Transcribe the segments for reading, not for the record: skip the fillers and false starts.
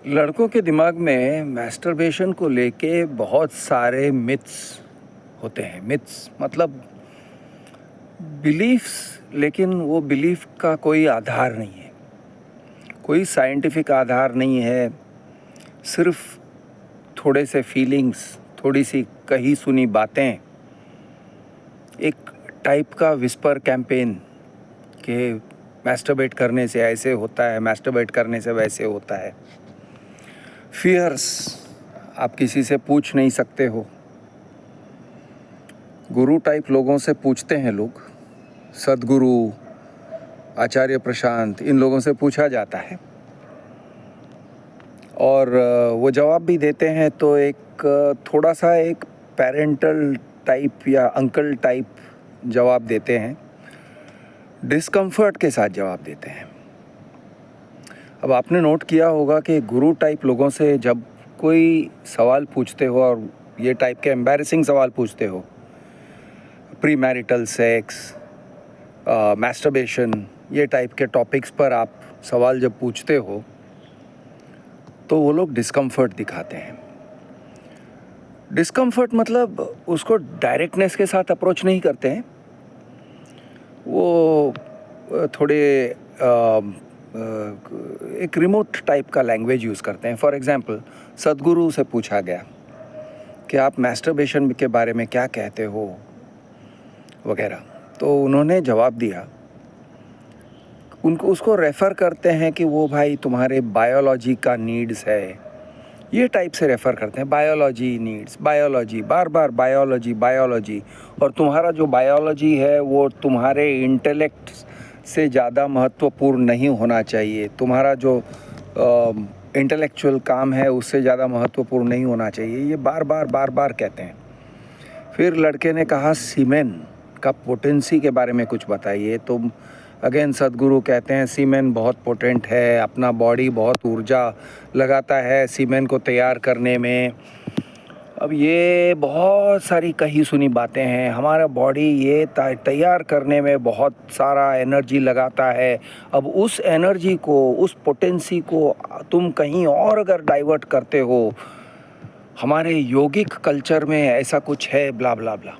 लड़कों के दिमाग में मैस्टरबेशन को लेके बहुत सारे मिथ्स होते हैं। मिथ्स मतलब बिलीफ्स, लेकिन वो बिलीफ का कोई आधार नहीं है, कोई साइंटिफिक आधार नहीं है। सिर्फ थोड़े से फीलिंग्स, थोड़ी सी कही सुनी बातें, एक टाइप का विस्पर कैंपेन कि मैस्टरबेट करने से ऐसे होता है, मैस्टरबेट करने से वैसे होता है। फियर्स, आप किसी से पूछ नहीं सकते हो। गुरु टाइप लोगों से पूछते हैं लोग, सदगुरु, आचार्य प्रशांत, इन लोगों से पूछा जाता है और वो जवाब भी देते हैं तो एक थोड़ा सा एक पेरेंटल टाइप या अंकल टाइप जवाब देते हैं, डिस्कम्फर्ट के साथ जवाब देते हैं। अब आपने नोट किया होगा कि गुरु टाइप लोगों से जब कोई सवाल पूछते हो और ये टाइप के एम्बैरेसिंग सवाल पूछते हो, प्रीमैरिटल सेक्स, मैस्टरबेशन, ये टाइप के टॉपिक्स पर आप सवाल जब पूछते हो तो वो लोग डिस्कम्फर्ट दिखाते हैं। डिस्कम्फर्ट मतलब उसको डायरेक्टनेस के साथ अप्रोच नहीं करते हैं, वो थोड़े एक रिमोट टाइप का लैंग्वेज यूज़ करते हैं। फॉर एग्जांपल, सदगुरु से पूछा गया कि आप मैस्टरबेशन के बारे में क्या कहते हो वगैरह, तो उन्होंने जवाब दिया, उनको उसको रेफ़र करते हैं कि वो भाई तुम्हारे बायोलॉजी का नीड्स है, ये टाइप से रेफ़र करते हैं। बायोलॉजी नीड्स, बायोलॉजी, बार बार बायोलॉजी बायोलॉजी, और तुम्हारा जो बायोलॉजी है वो तुम्हारे इंटेलेक्ट से ज़्यादा महत्वपूर्ण नहीं होना चाहिए, तुम्हारा जो इंटेलेक्चुअल काम है उससे ज़्यादा महत्वपूर्ण नहीं होना चाहिए, ये बार बार कहते हैं। फिर लड़के ने कहा सीमेन का पोटेंसी के बारे में कुछ बताइए, तो अगेन सदगुरु कहते हैं सीमेन बहुत पोटेंट है, अपना बॉडी बहुत ऊर्जा लगाता है सीमेन को तैयार करने में। अब ये बहुत सारी कही सुनी बातें हैं, हमारा बॉडी ये तैयार करने में बहुत सारा एनर्जी लगाता है। अब उस एनर्जी को, उस पोटेंसी को तुम कहीं और अगर डाइवर्ट करते हो, हमारे योगिक कल्चर में ऐसा कुछ है, ब्ला ब्ला ब्ला।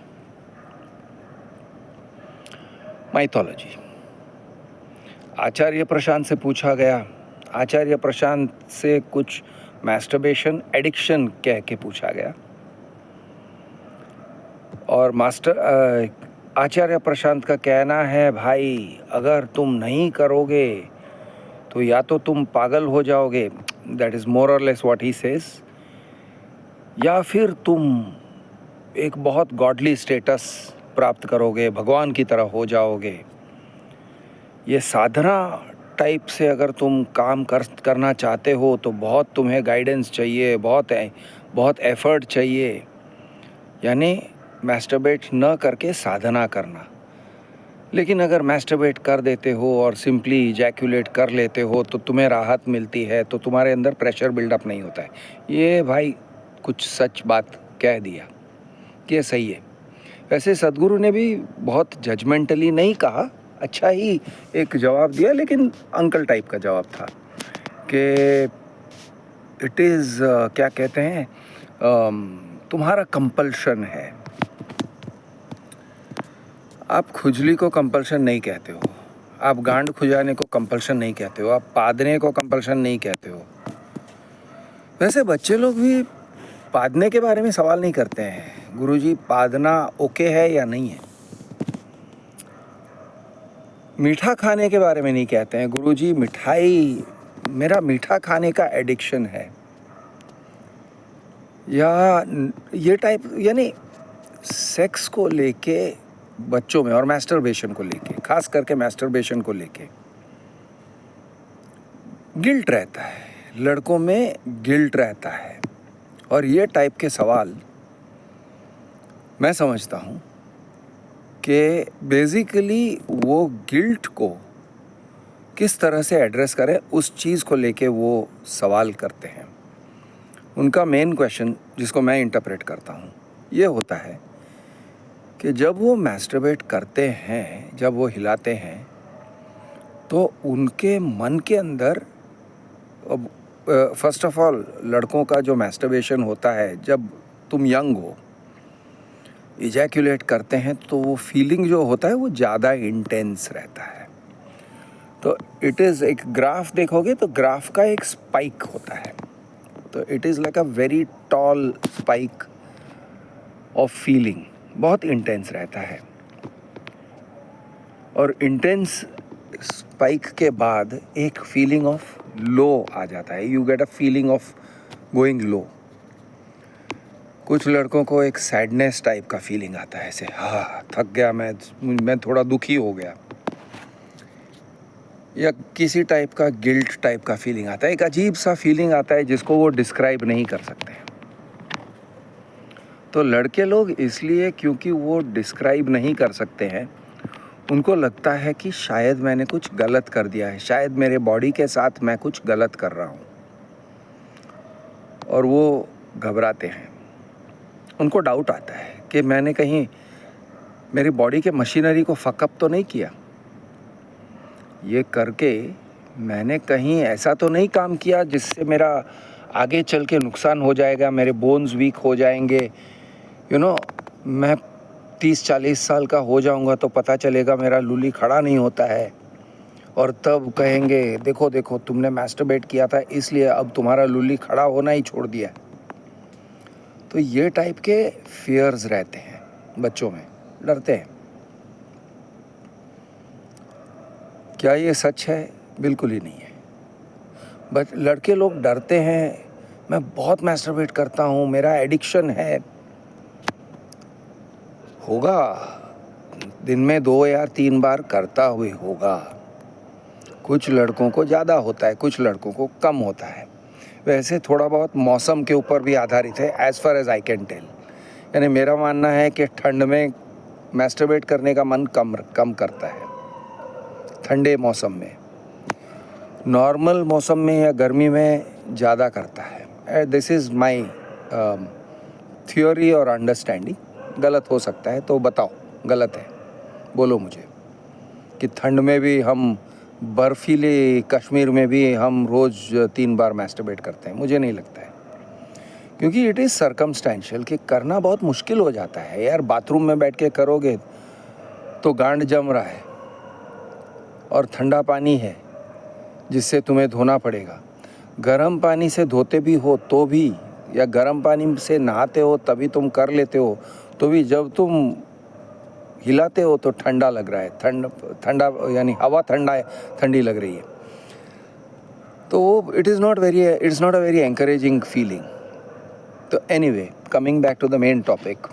माइथोलॉजी। आचार्य प्रशांत से पूछा गया, आचार्य प्रशांत से कुछ मैस्टरबेशन एडिक्शन कह के पूछा गया, और आचार्य प्रशांत का कहना है, भाई अगर तुम नहीं करोगे तो या तो तुम पागल हो जाओगे, दैट इज़ मोर और लेस व्हाट ही सेज, या फिर तुम एक बहुत गॉडली स्टेटस प्राप्त करोगे, भगवान की तरह हो जाओगे। ये साधना टाइप से अगर तुम काम करना चाहते हो तो बहुत तुम्हें गाइडेंस चाहिए, बहुत एफर्ट चाहिए, यानी मैस्टरबेट न करके साधना करना। लेकिन अगर मैस्टरबेट कर देते हो और सिंपली इजैक्यूलेट कर लेते हो तो तुम्हें राहत मिलती है, तो तुम्हारे अंदर प्रेशर बिल्डअप नहीं होता है। ये भाई कुछ सच बात कह दिया कि ये सही है। वैसे सदगुरु ने भी बहुत जजमेंटली नहीं कहा, अच्छा ही एक जवाब दिया, लेकिन अंकल टाइप का जवाब था कि इट इज़ क्या कहते हैं, तुम्हारा कंपल्शन है। आप खुजली को कंपल्शन नहीं कहते हो, आप गांड खुजाने को कंपल्शन नहीं कहते हो, आप पादने को कंपल्शन नहीं कहते हो। वैसे बच्चे लोग भी पादने के बारे में सवाल नहीं करते हैं, गुरुजी पादना ओके है या नहीं है। मीठा खाने के बारे में नहीं कहते हैं, गुरुजी मिठाई, मेरा मीठा खाने का एडिक्शन है, या ये टाइप, यानी सेक्स को लेके बच्चों में और मैस्टरबेशन को लेके, खास करके मैस्टरबेशन को लेके गिल्ट रहता है, लड़कों में गिल्ट रहता है। और ये टाइप के सवाल मैं समझता हूँ कि बेसिकली वो गिल्ट को किस तरह से एड्रेस करें, उस चीज़ को लेके वो सवाल करते हैं। उनका मेन क्वेश्चन, जिसको मैं इंटरप्रेट करता हूँ, ये होता है कि जब वो मैस्टरबेट करते हैं, जब वो हिलाते हैं, तो उनके मन के अंदर अब फर्स्ट ऑफ ऑल लड़कों का जो मैस्टरबेशन होता है, जब तुम यंग हो, इजैक्यूलेट करते हैं तो वो फीलिंग जो होता है वो ज़्यादा इंटेंस रहता है। तो इट इज़, एक ग्राफ देखोगे तो ग्राफ का एक स्पाइक होता है, तो it is like a very tall spike of feeling, बहुत इंटेंस रहता है। और इंटेंस स्पाइक के बाद एक फीलिंग ऑफ लो आ जाता है, you get a feeling of going low. कुछ लड़कों को एक सैडनेस टाइप का फीलिंग आता है, ऐसे हाँ थक गया मैं थोड़ा दुखी हो गया, या किसी टाइप का गिल्ट टाइप का फीलिंग आता है, एक अजीब सा फीलिंग आता है जिसको वो डिस्क्राइब नहीं कर सकते। तो लड़के लोग इसलिए, क्योंकि वो डिस्क्राइब नहीं कर सकते हैं, उनको लगता है कि शायद मैंने कुछ गलत कर दिया है, शायद मेरे बॉडी के साथ मैं कुछ गलत कर रहा हूँ, और वो घबराते हैं। उनको डाउट आता है कि मैंने कहीं मेरी बॉडी के मशीनरी को फकअप तो नहीं किया, ये करके मैंने कहीं ऐसा तो नहीं काम किया जिससे मेरा आगे चल के नुकसान हो जाएगा, मेरे बोन्स वीक हो जाएंगे, मैं 30-40 साल का हो जाऊंगा तो पता चलेगा मेरा लूली खड़ा नहीं होता है, और तब कहेंगे देखो देखो तुमने मैस्टरबेट किया था इसलिए अब तुम्हारा लूली खड़ा होना ही छोड़ दिया। तो ये टाइप के फियर्स रहते हैं बच्चों में, डरते हैं। क्या ये सच है? बिल्कुल ही नहीं है। बट लड़के लोग डरते हैं, मैं बहुत मैस्टरबेट करता हूँ, मेरा एडिक्शन है। होगा, दिन में 2 या 3 बार करता हुए होगा। कुछ लड़कों को ज़्यादा होता है, कुछ लड़कों को कम होता है। वैसे थोड़ा बहुत मौसम के ऊपर भी आधारित है, as far as I can tell. यानी मेरा मानना है कि ठंड में मैस्टरबेट करने का मन कम करता है, ठंडे मौसम में। नॉर्मल मौसम में या गर्मी में ज़्यादा करता है। दिस इज़ माई थ्योरी और अंडरस्टैंडिंग। गलत हो सकता है तो बताओ, गलत है बोलो मुझे, कि ठंड में भी हम, बर्फीले कश्मीर में भी हम रोज़ 3 बार मैस्टरबेट करते हैं। मुझे नहीं लगता है, क्योंकि इट इज़ सर्कमस्टेंशियल, कि करना बहुत मुश्किल हो जाता है यार। बाथरूम में बैठ के करोगे तो गांड जम रहा है और ठंडा पानी है जिससे तुम्हें धोना पड़ेगा। गर्म पानी से धोते भी हो तो भी, या गर्म पानी से नहाते हो तभी तुम कर लेते हो, तो भी जब तुम हिलाते हो तो ठंडा लग रहा है, ठंडा यानी हवा ठंडी लग रही है। तो it's not a very encouraging feeling. तो anyway, coming back to the main topic,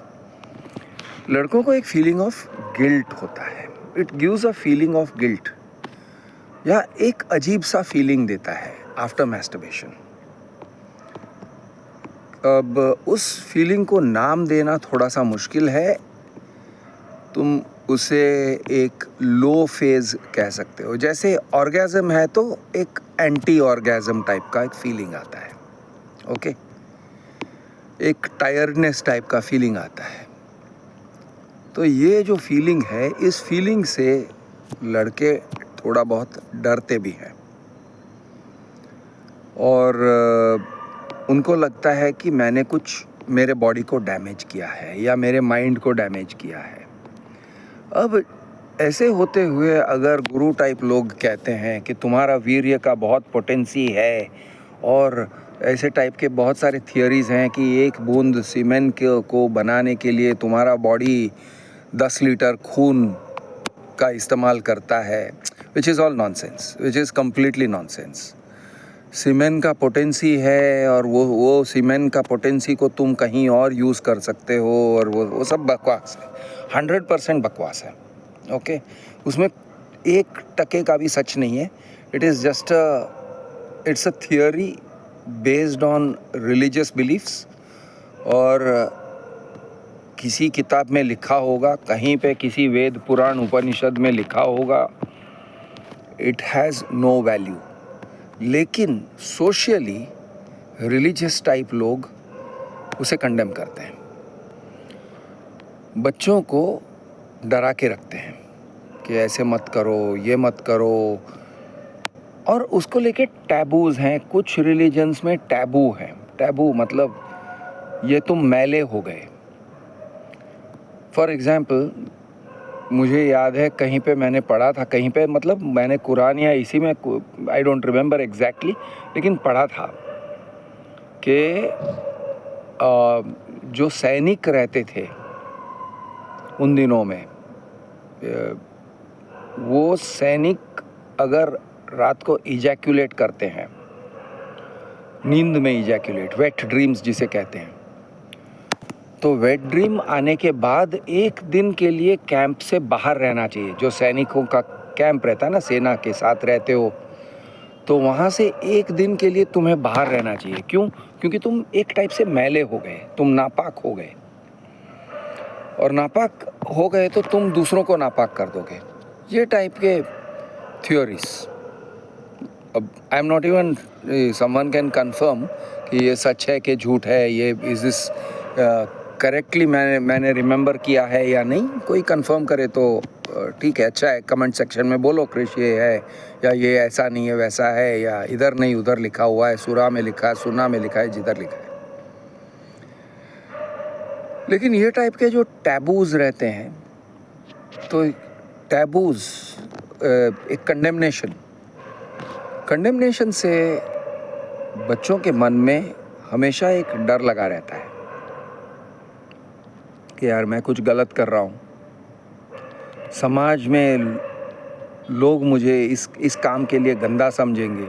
लड़कों को एक फीलिंग ऑफ गिल्ट होता है। It gives a feeling of guilt, या एक अजीब सा फीलिंग देता है आफ्टर मैस्टरबेशन। अब उस फीलिंग को नाम देना थोड़ा सा मुश्किल है। तुम उसे एक लो फेज कह सकते हो। जैसे ऑर्गेज़म है तो एक एंटी ऑर्गेज़म टाइप का एक फीलिंग आता है, ओके, एक टायर्डनेस टाइप का फीलिंग आता है। तो ये जो फीलिंग है, इस फीलिंग से लड़के थोड़ा बहुत डरते भी हैं, और उनको लगता है कि मैंने कुछ मेरे बॉडी को डैमेज किया है या मेरे माइंड को डैमेज किया है। अब ऐसे होते हुए अगर गुरु टाइप लोग कहते हैं कि तुम्हारा वीर्य का बहुत पोटेंसी है, और ऐसे टाइप के बहुत सारे थियरीज़ हैं कि 1 बूंद सीमेंट को बनाने के लिए तुम्हारा बॉडी 10 लीटर खून का इस्तेमाल करता है, which is all nonsense, which is completely nonsense. Cement का पोटेंसी है, और वो सीमेंट का पोटेंसी को तुम कहीं और यूज़ कर सकते हो, और वो सब बकवास है, 100% बकवास है, ओके। उसमें 1% का भी सच नहीं है। It is just it's a theory based on religious beliefs, और किसी किताब में लिखा होगा, कहीं पे किसी वेद पुराण उपनिषद में लिखा होगा, इट हैज़ नो वैल्यू। लेकिन सोशली रिलीजियस टाइप लोग उसे कंडेम करते हैं, बच्चों को डरा के रखते हैं कि ऐसे मत करो, ये मत करो, और उसको लेके टैबूज हैं, कुछ रिलीजन्स में टैबू हैं। टैबू मतलब ये तुम मैले हो गए। फॉर एग्ज़ाम्पल मुझे याद है कहीं पे मैंने पढ़ा था, कहीं पे मतलब मैंने कुरान या इसी में, आई डोंट रिमेंबर एग्जैक्टली, लेकिन पढ़ा था कि जो सैनिक रहते थे उन दिनों में, वो सैनिक अगर रात को इजैक्यूलेट करते हैं, नींद में इजैक्यूलेट, वेट ड्रीम्स जिसे कहते हैं, तो वेट ड्रीम आने के बाद एक दिन के लिए कैंप से बाहर रहना चाहिए। जो सैनिकों का कैंप रहता है ना, सेना के साथ रहते हो, तो वहाँ से एक दिन के लिए तुम्हें बाहर रहना चाहिए। क्यों? क्योंकि तुम एक टाइप से मैले हो गए, तुम नापाक हो गए, और नापाक हो गए तो तुम दूसरों को नापाक कर दोगे। ये टाइप के थ्योरीज। अब I am not even someone can confirm कि ये सच है कि झूठ है, ये इज दिस करेक्टली मैंने रिमेंबर किया है या नहीं। कोई कंफर्म करे तो ठीक है, अच्छा है, कमेंट सेक्शन में बोलो क्रिश ये है, या ये ऐसा नहीं है वैसा है, या इधर नहीं उधर लिखा हुआ है, सूरा में लिखा है, सुन्ना में लिखा है, जिधर लिखा है। लेकिन ये टाइप के जो टैबूज रहते हैं, तो टैबूज एक कंडेमनेशन से बच्चों के मन में हमेशा एक डर लगा रहता है कि यार मैं कुछ गलत कर रहा हूँ, समाज में लोग मुझे इस काम के लिए गंदा समझेंगे,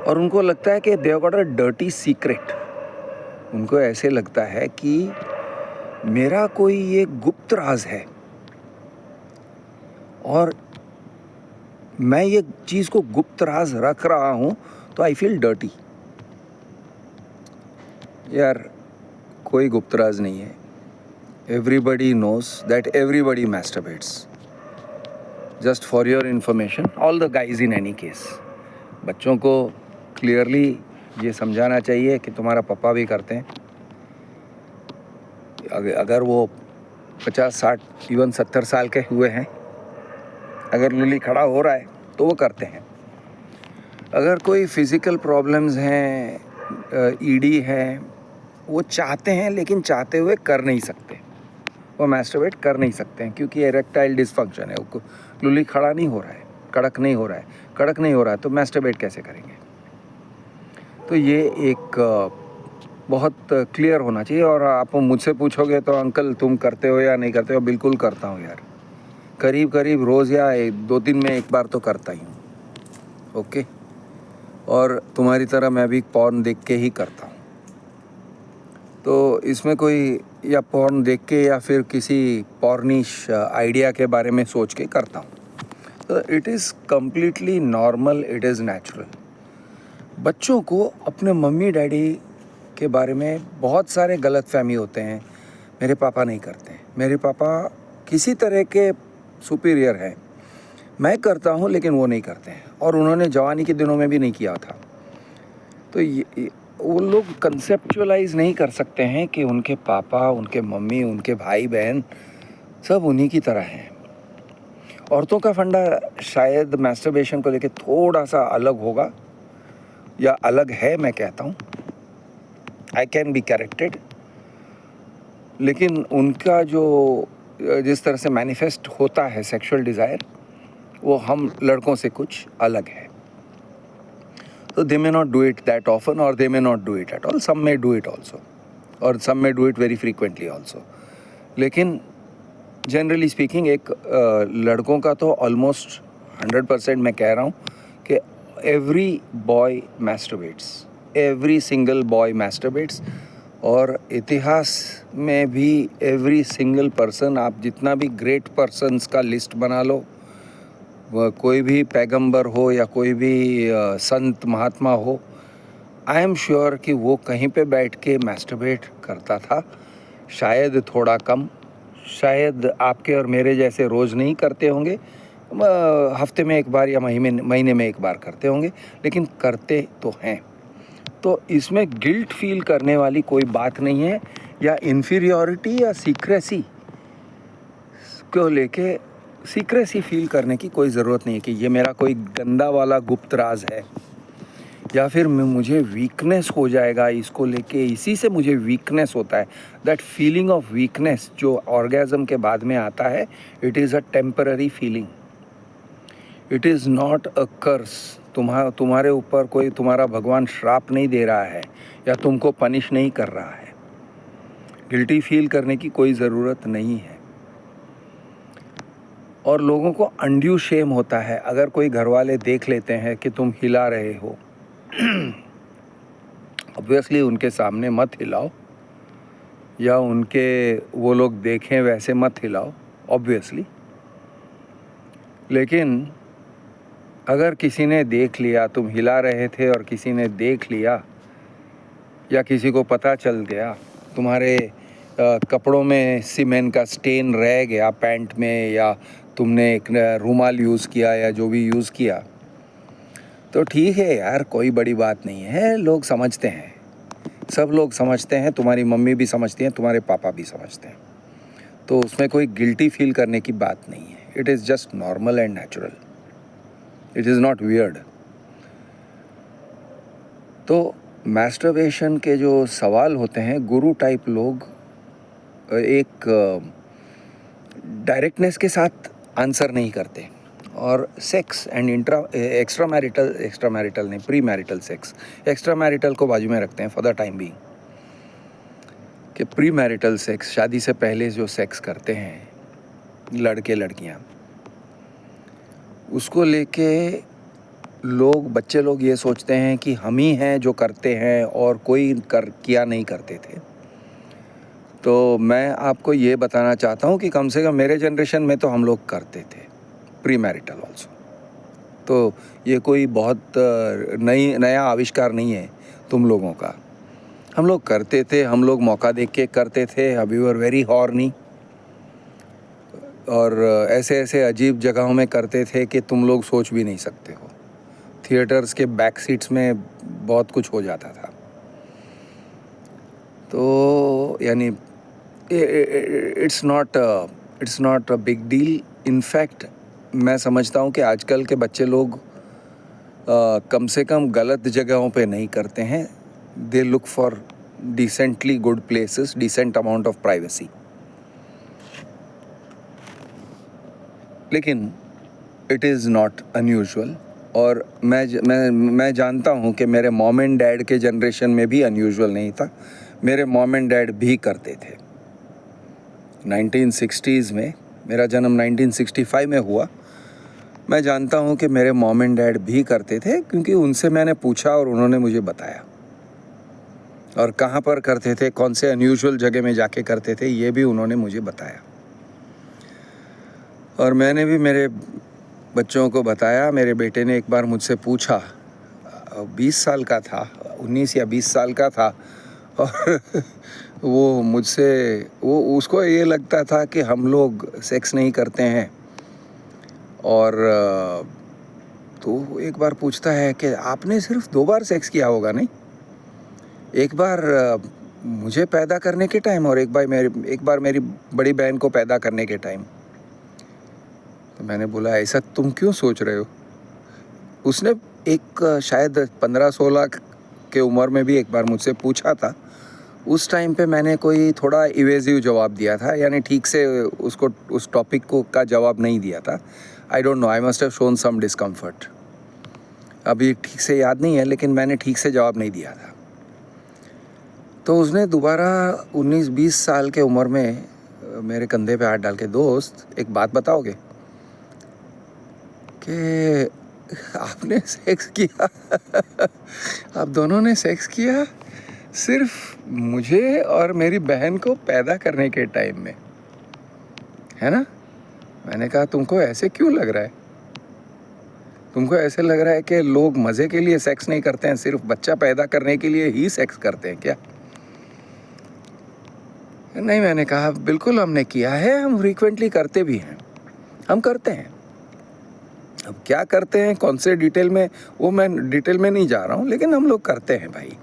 और उनको लगता है कि they have got a dirty secret. उनको ऐसे लगता है कि मेरा कोई ये गुप्त राज है और मैं ये चीज़ को गुप्त राज रख रहा हूँ, तो आई फील डर्टी। यार कोई गुप्त राज नहीं है। Everybody knows that everybody masturbates. Just for your information, all the guys in any case. बच्चों को क्लियरली ये समझाना चाहिए कि तुम्हारा पापा भी करते हैं। अगर वो 50, 60, इवन 70 साल के हुए हैं, अगर लुली खड़ा हो रहा है तो वो करते हैं। अगर कोई फिज़िकल प्रॉब्लम्स हैं, ईडी है, वो चाहते हैं लेकिन चाहते हुए कर नहीं सकते, वो मैस्टरबेट कर नहीं सकते हैं क्योंकि इरेक्टाइल डिसफंक्शन है। वो लुली खड़ा नहीं हो रहा है, कड़क नहीं हो रहा है, तो मैस्टरबेट कैसे करेंगे? तो ये एक बहुत क्लियर होना चाहिए। और आप मुझसे पूछोगे तो अंकल तुम करते हो या नहीं करते हो? बिल्कुल करता हूँ यार, करीब रोज़ या 2 दिन में एक बार तो करता ही हूँ। ओके, और तुम्हारी तरह मैं भी पॉर्न देख के ही करता हूँ। तो इसमें कोई या पॉर्न देख के या फिर किसी पॉर्निश आइडिया के बारे में सोच के करता हूँ। तो it is completely normal, it is natural. बच्चों को अपने मम्मी डैडी के बारे में बहुत सारे गलत फहमी होते हैं। मेरे पापा नहीं करते हैं, मेरे पापा किसी तरह के सुपीरियर हैं, मैं करता हूँ लेकिन वो नहीं करते हैं, और उन्होंने जवानी के दिनों में भी नहीं किया था। तो वो लोग कंसेप्चुअलाइज नहीं कर सकते हैं कि उनके पापा, उनके मम्मी, उनके भाई बहन सब उन्हीं की तरह हैं। औरतों का फंडा शायद मैस्टरबेशन को लेके थोड़ा सा अलग होगा, या अलग है, मैं कहता हूँ, आई कैन बी करेक्टेड। लेकिन उनका जो जिस तरह से मैनिफेस्ट होता है सेक्सुअल डिज़ायर, वो हम लड़कों से कुछ अलग है। So they may not do it that often, or they may not do it at all. Some may do it also, or some may do it very frequently also. लेकिन generally speaking एक लड़कों का तो almost 100% मैं कह रहा हूँ कि every boy masturbates, every single boy masturbates, और इतिहास में भी every single person, आप जितना भी great persons का लिस्ट बना लो, कोई भी पैगंबर हो या कोई भी संत महात्मा हो, आई एम श्योर कि वो कहीं पे बैठ के मैस्टरबेट करता था। शायद थोड़ा कम, शायद आपके और मेरे जैसे रोज़ नहीं करते होंगे, हफ्ते में एक बार या महीने में एक बार करते होंगे, लेकिन करते तो हैं। तो इसमें गिल्ट फील करने वाली कोई बात नहीं है, या इन्फीरियॉरिटी या सीक्रेसी को लेके सीक्रेसी फील करने की कोई ज़रूरत नहीं है कि ये मेरा कोई गंदा वाला गुप्त राज है, या फिर मुझे वीकनेस हो जाएगा इसको लेके, इसी से मुझे वीकनेस होता है। दैट फीलिंग ऑफ वीकनेस जो ऑर्गेज़म के बाद में आता है, it is a temporary feeling, it is not a कर्स। तुम्हारे ऊपर कोई तुम्हारा भगवान श्राप नहीं दे रहा है या तुमको पनिश नहीं कर रहा है। गिल्टी फील करने की कोई ज़रूरत नहीं है। और लोगों को अनड्यू शेम होता है अगर कोई घर वाले देख लेते हैं कि तुम हिला रहे हो। ऑब्वियसली उनके सामने मत हिलाओ, या उनके वो लोग देखें वैसे मत हिलाओ ऑब्वियसली। लेकिन अगर किसी ने देख लिया तुम हिला रहे थे और किसी ने देख लिया, या किसी को पता चल गया, तुम्हारे कपड़ों में सीमेंट का स्टेन रह गया पैंट में, या तुमने एक रूमाल यूज़ किया या जो भी यूज़ किया, तो ठीक है यार, कोई बड़ी बात नहीं है। लोग समझते हैं, सब लोग समझते हैं, तुम्हारी मम्मी भी समझती हैं, तुम्हारे पापा भी समझते हैं, तो उसमें कोई गिल्टी फील करने की बात नहीं है। It is just normal and natural, it is not weird. तो मैस्टरबेशन के जो सवाल होते हैं, गुरु टाइप लोग एक डायरेक्टनेस के साथ आंसर नहीं करते। और सेक्स एंड एक्स्ट्रा मैरिटल नहीं, pre marital sex, extra marital को बाजू में रखते हैं फॉर द टाइम बीइंग, कि प्री मैरिटल सेक्स, शादी से पहले जो सेक्स करते हैं लड़के लड़कियां, उसको लेके बच्चे लोग ये सोचते हैं कि हम ही हैं जो करते हैं और कोई किया नहीं करते थे। तो मैं आपको ये बताना चाहता हूँ कि कम से कम मेरे जनरेशन में तो हम लोग करते थे प्री मैरिटल ऑल्सो। तो ये कोई बहुत नया आविष्कार नहीं है तुम लोगों का। हम लोग करते थे, हम लोग मौका देख के करते थे। वी वर वेरी हॉर्नी, और ऐसे ऐसे अजीब जगहों में करते थे कि तुम लोग सोच भी नहीं सकते हो। थिएटर्स के बैक सीट्स में बहुत कुछ हो जाता था। तो यानी it's not a big deal. In fact मैं समझता हूँ कि आजकल के बच्चे लोग कम से कम गलत जगहों पे नहीं करते हैं। They look for decently good places, decent amount of privacy. लेकिन इट इज़ नॉट अनयूजुअल। और मैं जानता हूँ कि मेरे मॉम एंड डैड के जनरेशन में भी अनयूजुअल नहीं था। मेरे मॉम एंड डैड भी करते थे। 1960s में, मेरा जन्म 1965 में हुआ। मैं जानता हूँ कि मेरे मॉम एंड डैड भी करते थे, क्योंकि उनसे मैंने पूछा और उन्होंने मुझे बताया। और कहाँ पर करते थे, कौन से अनयूजुअल जगह में जाके करते थे, ये भी उन्होंने मुझे बताया। और मैंने भी मेरे बच्चों को बताया। मेरे बेटे ने एक बार मुझसे पूछा, 20 साल का था, 19 या 20 साल का था, और वो मुझसे, उसको ये लगता था कि हम लोग सेक्स नहीं करते हैं। और तो एक बार पूछता है कि आपने सिर्फ 2 बार सेक्स किया होगा, नहीं? एक बार मुझे पैदा करने के टाइम, और एक बार मेरी बड़ी बहन को पैदा करने के टाइम। तो मैंने बोला, ऐसा तुम क्यों सोच रहे हो? उसने एक शायद 15-16 के उम्र में भी एक बार मुझसे पूछा था। उस टाइम पे मैंने कोई थोड़ा इवेजिव जवाब दिया था, यानी ठीक से उसको उस टॉपिक को का जवाब नहीं दिया था। I don't know, I must have shown some discomfort. अभी ठीक से याद नहीं है, लेकिन मैंने ठीक से जवाब नहीं दिया था। तो उसने दोबारा 19-20 साल के उम्र में मेरे कंधे पे हाथ डाल के, दोस्त एक बात बताओगे कि आपने सेक्स किया? आप दोनों ने सेक्स किया सिर्फ मुझे और मेरी बहन को पैदा करने के टाइम में, है ना? मैंने कहा, तुमको ऐसे क्यों लग रहा है? तुमको ऐसे लग रहा है कि लोग मज़े के लिए सेक्स नहीं करते हैं, सिर्फ बच्चा पैदा करने के लिए ही सेक्स करते हैं क्या? नहीं, मैंने कहा बिल्कुल हमने किया है, हम फ्रीक्वेंटली करते भी हैं, हम करते हैं। अब क्या करते हैं, कौन से डिटेल में, वो मैं डिटेल में नहीं जा रहा हूँ, लेकिन हम लोग करते हैं भाई।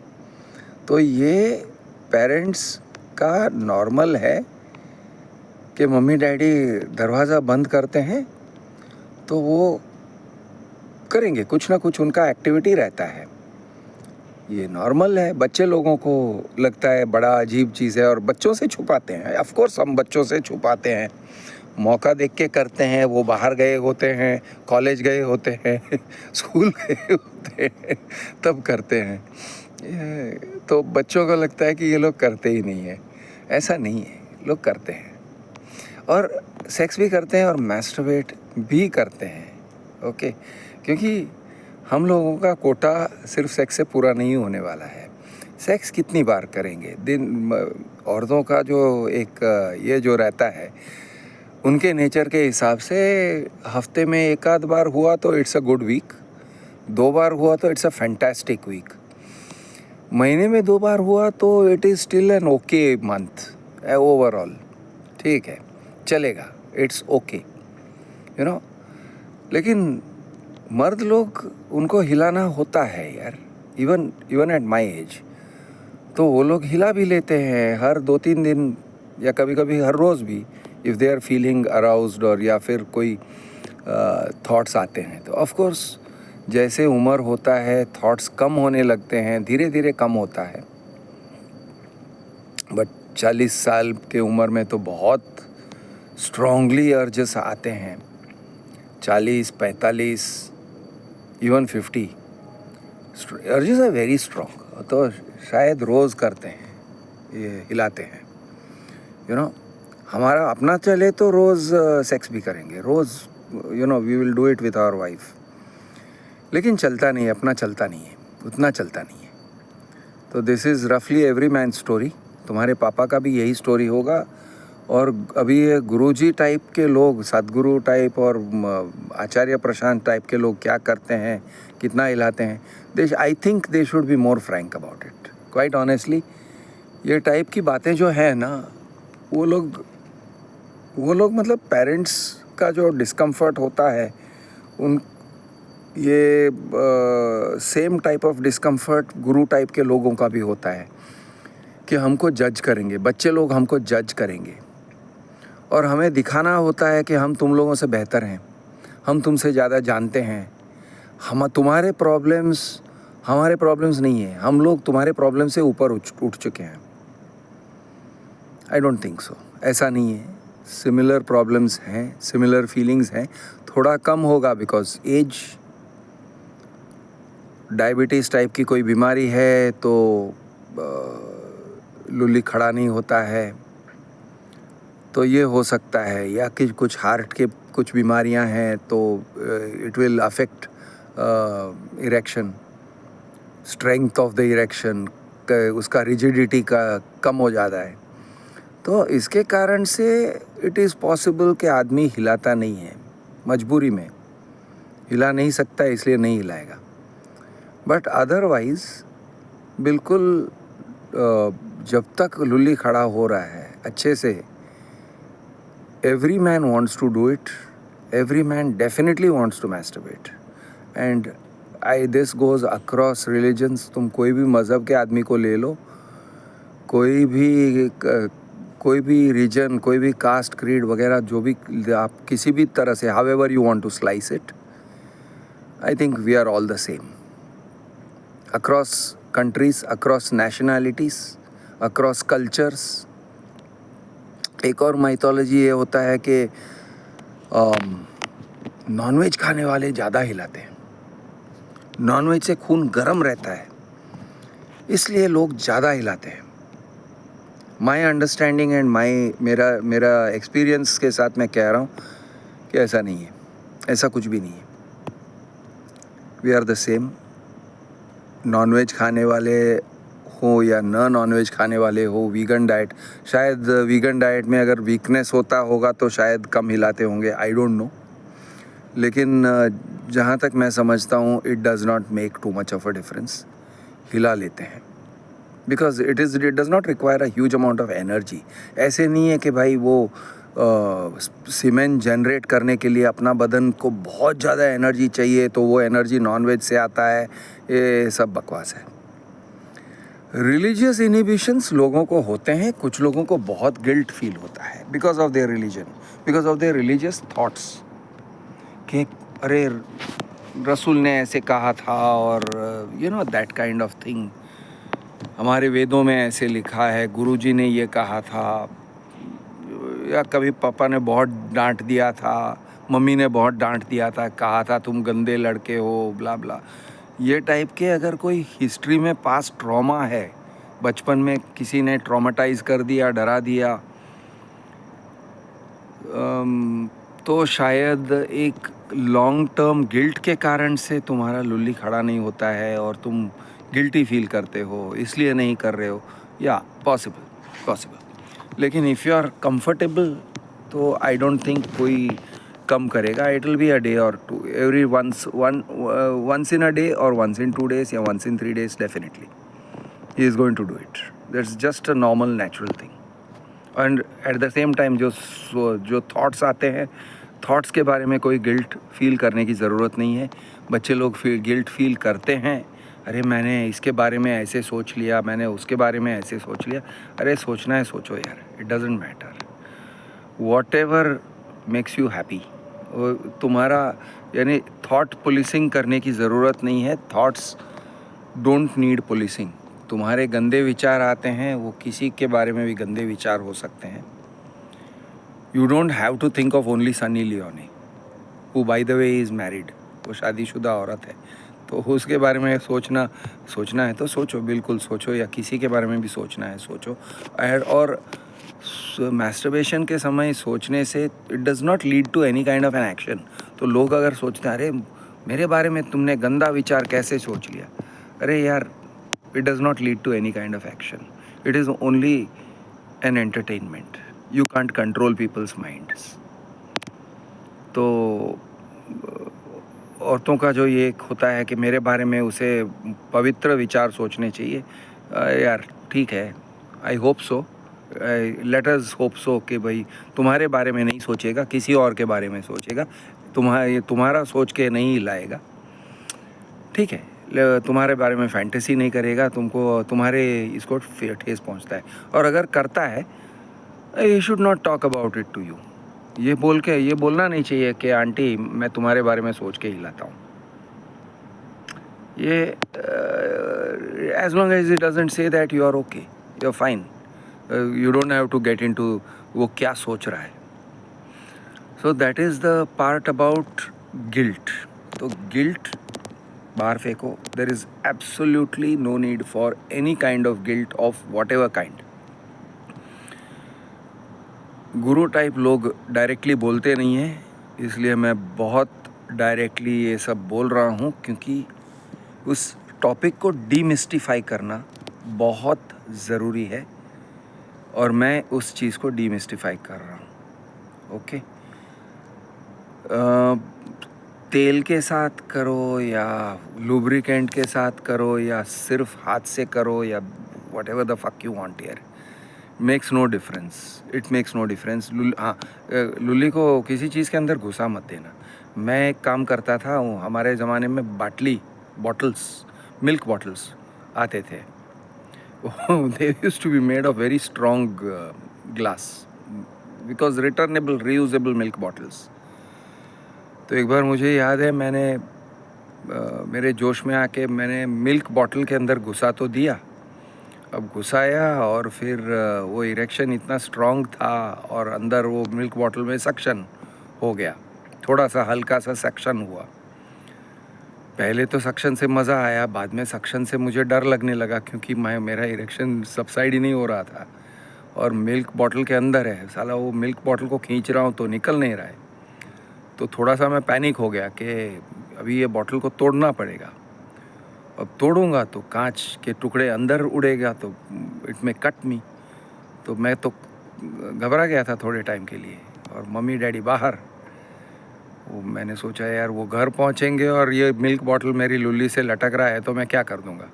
तो ये पेरेंट्स का नॉर्मल है कि मम्मी डैडी दरवाज़ा बंद करते हैं तो वो करेंगे, कुछ ना कुछ उनका एक्टिविटी रहता है। ये नॉर्मल है, बच्चे लोगों को लगता है बड़ा अजीब चीज़ है और बच्चों से छुपाते हैं। ऑफ कोर्स हम बच्चों से छुपाते हैं, मौका देख के करते हैं। वो बाहर गए होते हैं, कॉलेज गए होते हैं, स्कूल गए होते हैं, तब करते हैं। तो बच्चों को लगता है कि ये लोग करते ही नहीं है। ऐसा नहीं है, लोग करते हैं और सेक्स भी करते हैं और मैस्टरबेट भी करते हैं। ओके, क्योंकि हम लोगों का कोटा सिर्फ सेक्स से पूरा नहीं होने वाला है। सेक्स कितनी बार करेंगे दिन, औरतों का जो एक ये जो रहता है उनके नेचर के हिसाब से, हफ्ते में एक आध बार हुआ तो इट्स अ गुड वीक, 2 बार हुआ तो इट्स अ फैंटास्टिक वीक, महीने में 2 बार हुआ तो it is still an okay month overall. ठीक है, चलेगा, इट्स ओके, यू नो। लेकिन मर्द लोग, उनको हिलाना होता है यार, इवन एट माई एज। तो वो लोग हिला भी लेते हैं हर 2-3 दिन या कभी कभी हर रोज़ भी, if they are feeling aroused और या फिर कोई थॉट्स आते हैं। तो ऑफ कोर्स जैसे उम्र होता है थॉट्स कम होने लगते हैं, धीरे धीरे कम होता है। बट 40 साल के उम्र में तो बहुत स्ट्रॉन्गली अर्जेस आते हैं। 40, 45, even 50 urges are very strong. तो शायद रोज़ करते हैं, ये हिलाते हैं, यू नो। हमारा अपना चले तो रोज़ सेक्स भी करेंगे, रोज़, you know, we will do it with our wife. लेकिन चलता नहीं है, अपना चलता नहीं है, उतना चलता नहीं है। तो दिस इज़ रफली एवरी मैन स्टोरी। तुम्हारे पापा का भी यही स्टोरी होगा। और अभी ये गुरुजी टाइप के लोग, सदगुरु टाइप और आचार्य प्रशांत टाइप के लोग क्या करते हैं, कितना हिलाते हैं, I think they should be more Frank about it. Quite honestly, ये टाइप की बातें जो है ना, वो लोग मतलब पेरेंट्स का जो डिस्कम्फर्ट होता है, उन ये same type of discomfort Guru type के लोगों का भी होता है कि हमको जज करेंगे, बच्चे लोग हमको जज करेंगे और हमें दिखाना होता है कि हम तुम लोगों से बेहतर हैं, हम तुमसे ज़्यादा जानते हैं, हम तुम्हारे प्रॉब्लम्स हमारे प्रॉब्लम्स नहीं है, हम लोग तुम्हारे प्रॉब्लम से ऊपर उठ चुके हैं। आई डोंट थिंक सो, ऐसा नहीं है। सिमिलर प्रॉब्लम्स हैं, सिमिलर फीलिंग्स हैं, थोड़ा कम होगा बिकॉज एज, डायबिटीज़ टाइप की कोई बीमारी है तो लुल्ली खड़ा नहीं होता है, तो ये हो सकता है। या कि कुछ हार्ट के कुछ बीमारियां हैं तो it will affect erection, strength of the erection, उसका रिजिडिटी का कम हो जाता है। तो इसके कारण से इट इज़ पॉसिबल कि आदमी हिलाता नहीं है, मजबूरी में हिला नहीं सकता इसलिए नहीं हिलाएगा। बट अदरवाइज़ बिल्कुल जब तक लुल्ली खड़ा हो रहा है अच्छे से, every man wants to do it, every man definitely wants to masturbate, and this goes across religions। तुम कोई भी मज़हब के आदमी को ले लो, कोई भी रीजन, कोई भी कास्ट, क्रीड वगैरह, जो भी आप किसी भी तरह से, however you want to slice it, I think we are all the same across countries, across nationalities, across cultures। एक और mythology ये होता है कि नॉनवेज खाने वाले ज़्यादा हिलाते हैं, नॉनवेज से खून गर्म रहता है इसलिए लोग ज़्यादा हिलाते हैं। माई अंडरस्टैंडिंग एंड मेरा एक्सपीरियंस के साथ मैं कह रहा हूँ कि ऐसा नहीं है, ऐसा कुछ भी नहीं है। We are the same. Nonveg खाने वाले हो या नॉनवेज खाने वाले हो, वीगन डाइट, शायद वीगन डाइट में अगर वीकनेस होता होगा तो शायद कम हिलाते होंगे, आई डोंट नो। लेकिन जहाँ तक मैं समझता हूँ it does not make too much of a difference, हिला लेते हैं because it does not require a huge amount of energy. ऐसे नहीं है कि भाई वो सीमेन जनरेट करने के लिए अपना बदन को बहुत ज़्यादा एनर्जी चाहिए तो वो एनर्जी नॉनवेज से आता है, ये सब बकवास है। रिलीजियस इनहिबिशंस लोगों को होते हैं, कुछ लोगों को बहुत गिल्ट फील होता है because of their religion, because of their religious thoughts कि अरे रसूल ने ऐसे कहा था, और you know that kind of thing, हमारे वेदों में ऐसे लिखा है, गुरुजी ने ये कहा था, या कभी पापा ने बहुत डांट दिया था, मम्मी ने बहुत डांट दिया था, कहा था तुम गंदे लड़के हो, ब्ला ब्ला। ये टाइप के अगर कोई हिस्ट्री में पास ट्रॉमा है, बचपन में किसी ने ट्रॉमेटाइज कर दिया, डरा दिया, तो शायद एक लॉन्ग टर्म गिल्ट के कारण से तुम्हारा लुल्ली खड़ा नहीं होता है और तुम गिल्टी फील करते हो, इसलिए नहीं कर रहे हो, या पॉसिबल। लेकिन इफ़ यू आर कंफर्टेबल तो आई डोंट थिंक कोई कम करेगा। It will be a day और two, every once in a day or once in 2 days या once in 3 days, definitely he is going to do it. That's just a normal natural thing. And at the same time जो thoughts आते हैं, thoughts के बारे में कोई guilt feel करने की ज़रूरत नहीं है। बच्चे लोग गिल्ट फील करते हैं, अरे मैंने इसके बारे में ऐसे सोच लिया, मैंने उसके बारे में ऐसे सोच लिया। अरे सोचना है सोचो यार, it doesn't matter, what ever makes you happy. तुम्हारा यानी थॉट पुलिसिंग करने की ज़रूरत नहीं है। Thoughts don't need policing. तुम्हारे गंदे विचार आते हैं, वो किसी के बारे में भी गंदे विचार हो सकते हैं। You don't have to think of only Sunny Leone, who by the way is married. वो शादीशुदा औरत है, तो उसके बारे में सोचना है तो सोचो, बिल्कुल सोचो, या किसी के बारे में भी सोचना है सोचो। और मैस्टरबेशन के समय सोचने से it does not lead to any kind of an action. तो लोग अगर सोचते हैं अरे मेरे बारे में तुमने गंदा विचार कैसे सोच लिया, अरे यार, it does not lead to any kind of action. It is only an entertainment. You can't control people's minds. तो औरतों का जो ये होता है कि मेरे बारे में उसे पवित्र विचार सोचने चाहिए, यार ठीक है, I hope so, let us hope so कि भाई तुम्हारे बारे में नहीं सोचेगा, किसी और के बारे में सोचेगा, तुम्हारा सोच के नहीं लाएगा, ठीक है, तुम्हारे बारे में फैंटेसी नहीं करेगा, तुमको तुम्हारे इसको ठेस पहुंचता है। और अगर करता है, you should not talk about it to you. ये बोलना नहीं चाहिए कि आंटी मैं तुम्हारे बारे में सोच के ही लाता हूँ। ये as long as it doesn't say that you are okay, you are fine, you don't have to get into वो क्या सोच रहा है। So that is the part about guilt. तो गिल्ट बाहर फेंको। There is absolutely no need for any kind of guilt of whatever kind. गुरु type लोग डायरेक्टली बोलते नहीं हैं, इसलिए मैं बहुत डायरेक्टली ये सब बोल रहा हूँ, क्योंकि उस टॉपिक को डीमिस्टिफाई करना बहुत ज़रूरी है, और मैं उस चीज़ को डीमिस्टिफाई कर रहा हूँ। ओके, तेल के साथ करो या लुब्रिकेंट के साथ करो या सिर्फ हाथ से करो या whatever the fuck you want here, makes no difference, it makes no difference. हाँ, लुल्ली को किसी चीज़ के अंदर घुसा मत देना। मैं एक काम करता था, हमारे ज़माने में बॉटल्स, मिल्क बॉटल्स आते थे। They used to be made of very strong glass, because returnable reusable milk bottles. तो एक बार मुझे याद है, मैंने मेरे जोश में आके मैंने मिल्क बॉटल के अंदर घुसा तो दिया। अब घुसाया और फिर वो इरेक्शन इतना स्ट्रॉन्ग था और अंदर वो मिल्क बॉटल में सक्शन हो गया, थोड़ा सा हल्का सा सक्शन हुआ। पहले तो सक्शन से मज़ा आया, बाद में सक्शन से मुझे डर लगने लगा, क्योंकि मेरा इरेक्शन सबसाइड ही नहीं हो रहा था और मिल्क बॉटल के अंदर है, साला वो मिल्क बॉटल को खींच रहा हूँ तो निकल नहीं रहा है। तो थोड़ा सा मैं पैनिक हो गया कि अभी ये बॉटल को तोड़ना पड़ेगा, अब तोड़ूंगा तो कांच के टुकड़े अंदर उड़ेगा, तो इट में कट मी। तो मैं तो घबरा गया था थोड़े टाइम के लिए, और मम्मी डैडी बाहर। वो मैंने सोचा यार वो घर पहुंचेंगे और ये मिल्क बॉटल मेरी लुल्ली से लटक रहा है तो मैं क्या कर दूंगा।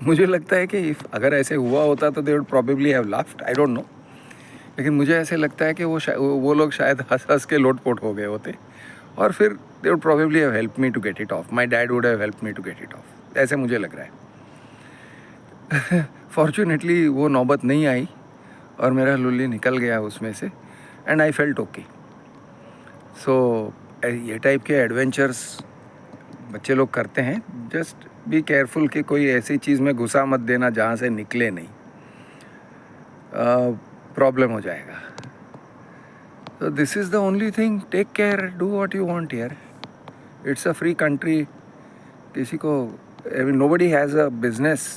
मुझे लगता है कि अगर ऐसे हुआ होता तो दे would probably have laughed, I don't no, लेकिन मुझे ऐसे लगता है कि वो लोग शायद हंस हंस के लोटपोट हो गए होते, और फिर they would probably have help me to get it off, my dad would have help me to get it off, ऐसे मुझे लग रहा है। फॉर्चुनेटली वो नौबत नहीं आई और मेरा लुल्ली निकल गया उसमें से, एंड आई फेल्ट ओके। सो ये टाइप के एडवेंचर्स बच्चे लोग करते हैं, जस्ट बी केयरफुल कि कोई ऐसी चीज़ में घुसा मत देना जहाँ से निकले नहीं, प्रॉब्लम हो जाएगा. So this is the only thing. Take care. Do what you want here. It's a free country. किसी को, I mean, nobody has a business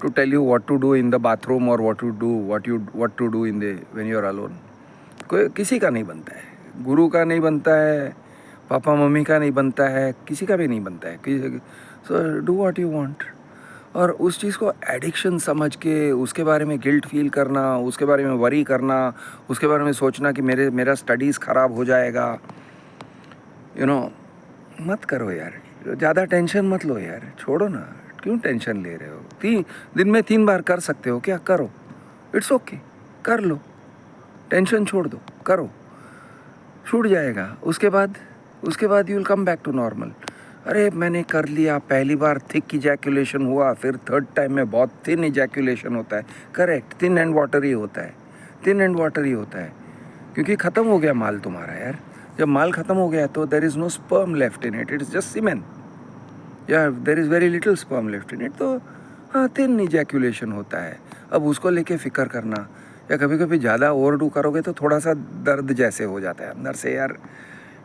to tell you what to do in the bathroom or what to do in the when you are alone. कोई किसी का नहीं बनता है, गुरु का नहीं बनता है, पापा मम्मी का नहीं बनता है, किसी का भी नहीं बनता है. So do what you want. और उस चीज़ को एडिक्शन समझ के उसके बारे में गिल्ट फील करना, उसके बारे में वरी करना, उसके बारे में सोचना कि मेरा स्टडीज़ ख़राब हो जाएगा, मत करो यार. ज़्यादा टेंशन मत लो यार, छोड़ो ना, क्यों टेंशन ले रहे हो. दिन में 3 बार कर सकते हो क्या, करो, इट्स ओके, कर लो, टेंशन छोड़ दो, करो, छूट जाएगा. उसके बाद you will come back to normal. अरे मैंने कर लिया, पहली बार थिक इजैकुलेशन हुआ, फिर थर्ड टाइम में बहुत थिन इजैकुलेशन होता है. करेक्ट, थिन एंड वाटरी होता है, क्योंकि ख़त्म हो गया माल तुम्हारा यार. जब माल ख़त्म हो गया तो there is no sperm left in it, it is just semen, या there is very little sperm left in it. तो हाँ, थिन इजैकुलेशन होता है. अब उसको लेके फ़िक्र करना, या कभी कभी ज़्यादा ओवरडू करोगे तो थोड़ा सा दर्द जैसे हो जाता है अंदर से यार,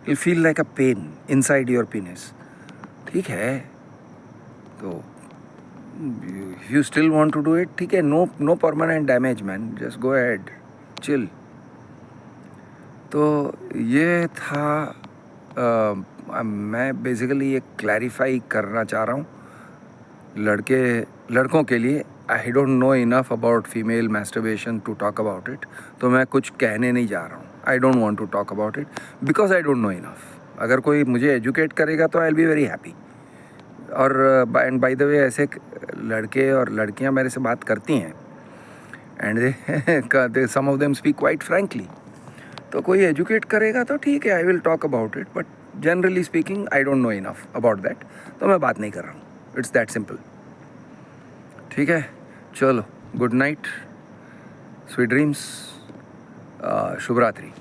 you feel like a pain inside your penis. ठीक है, तो you still want to do it, ठीक है, no permanent damage man, just go ahead, chill. तो ये था, मैं बेसिकली ये क्लैरिफाई करना चाह रहा हूँ लड़कों के लिए. I don't know enough about female masturbation to talk about it, तो मैं कुछ कहने नहीं जा रहा हूँ. I don't want to talk about it because I don't know enough. अगर कोई मुझे एजुकेट करेगा तो I will be very happy. और एंड बाय द वे, ऐसे लड़के और लड़कियां मेरे से बात करती हैं, and some of them speak quite frankly. तो कोई एजुकेट करेगा तो ठीक है, I will talk about it, but generally speaking I don't know enough about that, तो मैं बात नहीं कर रहा हूँ. It's that simple. ठीक है, चलो, गुड नाइट, स्वीट ड्रीम्स, शुभ रात्रि.